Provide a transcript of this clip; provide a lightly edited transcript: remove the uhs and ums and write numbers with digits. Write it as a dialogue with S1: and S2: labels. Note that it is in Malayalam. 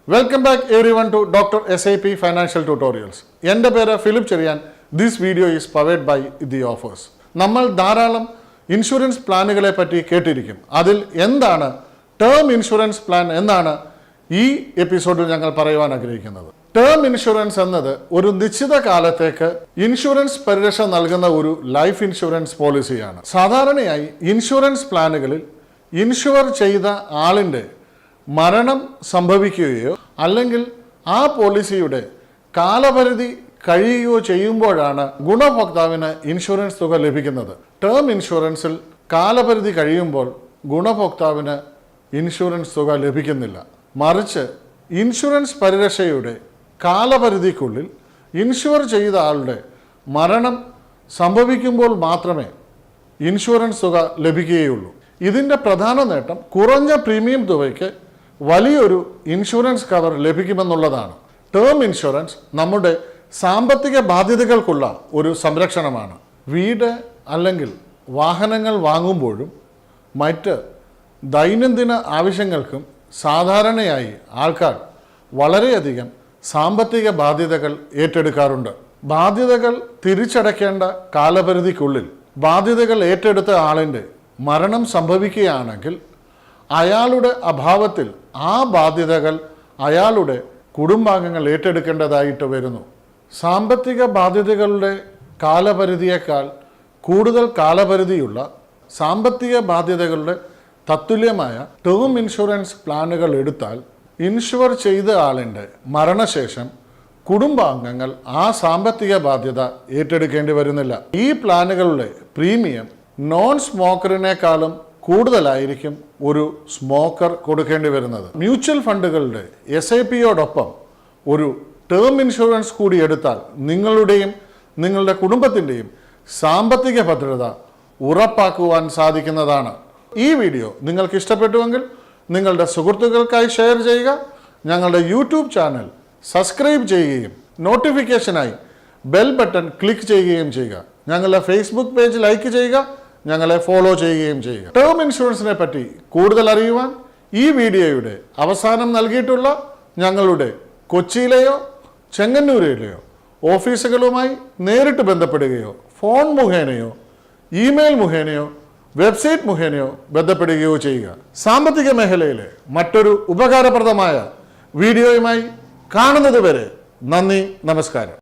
S1: Welcome back everyone to Dr. SiP Financial Tutorials. എൻ്റെ പേര് Philip Cheriyan. This video is powered by the offers. നമ്മൾ ധാരാളം ഇൻഷുറൻസ് പ്ലാനുകളെ പറ്റി കേട്ടിരിക്കും. അതിൽ എന്താണ് ടേം ഇൻഷുറൻസ് പ്ലാൻ എന്നാണ് ഈ എപ്പിസോഡിൽ ഞങ്ങൾ പറയുവാൻ ആഗ്രഹിക്കുന്നത്. ടേം ഇൻഷുറൻസ് എന്നത് ഒരു നിശ്ചിത കാലത്തേക്ക് ഇൻഷുറൻസ് പരിരക്ഷ നൽകുന്ന ഒരു ലൈഫ് ഇൻഷുറൻസ് പോളിസിയാണ്. സാധാരണയായി ഇൻഷുറൻസ് പ്ലാനുകളിൽ ഇൻഷുർ ചെയ്ത ആളിൻ്റെ മരണം സംഭവിക്കുകയോ അല്ലെങ്കിൽ ആ പോളിസിയുടെ കാലപരിധി കഴിയുകയോ ചെയ്യുമ്പോഴാണ് ഗുണഭോക്താവിന് ഇൻഷുറൻസ് തുക ലഭിക്കുന്നത്. ടേം ഇൻഷുറൻസിൽ കാലപരിധി കഴിയുമ്പോൾ ഗുണഭോക്താവിന് ഇൻഷുറൻസ് തുക ലഭിക്കുന്നില്ല. മറിച്ച് ഇൻഷുറൻസ് പരിരക്ഷയുടെ കാലപരിധിക്കുള്ളിൽ ഇൻഷുർ ചെയ്ത ആളുടെ മരണം സംഭവിക്കുമ്പോൾ മാത്രമേ ഇൻഷുറൻസ് തുക ലഭിക്കുകയുള്ളൂ. ഇതിൻ്റെ പ്രധാന നേട്ടം കുറഞ്ഞ പ്രീമിയം തുകയ്ക്ക് വലിയൊരു ഇൻഷുറൻസ് കവർ ലഭിക്കുമെന്നുള്ളതാണ്. ടേം ഇൻഷുറൻസ് നമ്മുടെ സാമ്പത്തിക ബാധ്യതകൾക്കുള്ള ഒരു സംരക്ഷണമാണ്. വീട് അല്ലെങ്കിൽ വാഹനങ്ങൾ വാങ്ങുമ്പോഴും മറ്റ് ദൈനംദിന ആവശ്യങ്ങൾക്കും സാധാരണയായി ആൾക്കാർ വളരെയധികം സാമ്പത്തിക ബാധ്യതകൾ ഏറ്റെടുക്കാറുണ്ട്. ബാധ്യതകൾ തിരിച്ചടയ്ക്കേണ്ട കാലപരിധിക്കുള്ളിൽ ബാധ്യതകൾ ഏറ്റെടുത്ത ആളിൻ്റെ മരണം സംഭവിക്കുകയാണെങ്കിൽ അയാളുടെ അഭാവത്തിൽ ആ ബാധ്യതകൾ അയാളുടെ കുടുംബാംഗങ്ങൾ ഏറ്റെടുക്കേണ്ടതായിട്ട് വരുന്നു. സാമ്പത്തിക ബാധ്യതകളുടെ കാലപരിധിയേക്കാൾ കൂടുതൽ കാലപരിധിയുള്ള സാമ്പത്തിക ബാധ്യതകളുടെ തത്തുല്യമായ ടേം ഇൻഷുറൻസ് പ്ലാനുകൾ എടുത്താൽ ഇൻഷുർ ചെയ്ത ആളിൻ്റെ മരണശേഷം കുടുംബാംഗങ്ങൾ ആ സാമ്പത്തിക ബാധ്യത ഏറ്റെടുക്കേണ്ടി വരുന്നില്ല. ഈ പ്ലാനുകളുടെ പ്രീമിയം നോൺ സ്മോക്കറിനേക്കാളും കൂടുതലായിരിക്കും ഒരു സ്മോക്കർ കൊടുക്കേണ്ടി വരുന്നത്. മ്യൂച്വൽ ഫണ്ടുകളുടെ SiPയോടൊപ്പം ഒരു ടേം ഇൻഷുറൻസ് കൂടി എടുത്താൽ നിങ്ങളുടെയും നിങ്ങളുടെ കുടുംബത്തിൻ്റെയും സാമ്പത്തിക ഭദ്രത ഉറപ്പാക്കുവാൻ സാധിക്കുന്നതാണ്. ഈ വീഡിയോ നിങ്ങൾക്ക് ഇഷ്ടപ്പെട്ടുവെങ്കിൽ നിങ്ങളുടെ സുഹൃത്തുക്കൾക്കായി ഷെയർ ചെയ്യുക. ഞങ്ങളുടെ യൂട്യൂബ് ചാനൽ സബ്സ്ക്രൈബ് ചെയ്യുകയും നോട്ടിഫിക്കേഷനായി ബെൽ ബട്ടൺ ക്ലിക്ക് ചെയ്യുകയും ചെയ്യുക. ഞങ്ങളുടെ ഫേസ്ബുക്ക് പേജ് ലൈക്ക് ചെയ്യുക, ഞങ്ങളെ ഫോളോ ചെയ്യുകയും ചെയ്യുക. ടേം ഇൻഷുറൻസിനെ പറ്റി കൂടുതൽ അറിയുവാൻ ഈ വീഡിയോയുടെ അവസാനം നൽകിയിട്ടുള്ള ഞങ്ങളുടെ കൊച്ചിയിലെയോ ചെങ്ങന്നൂരിലെയോ ഓഫീസുകളുമായി നേരിട്ട് ബന്ധപ്പെടുകയോ ഫോൺ മുഖേനയോ ഇമെയിൽ മുഖേനയോ വെബ്സൈറ്റ് മുഖേനയോ ബന്ധപ്പെടുകയോ ചെയ്യുക. സാമ്പത്തിക മേഖലയിലെ മറ്റൊരു ഉപകാരപ്രദമായ വീഡിയോയുമായി കാണുന്നത് വരെ നന്ദി, നമസ്കാരം.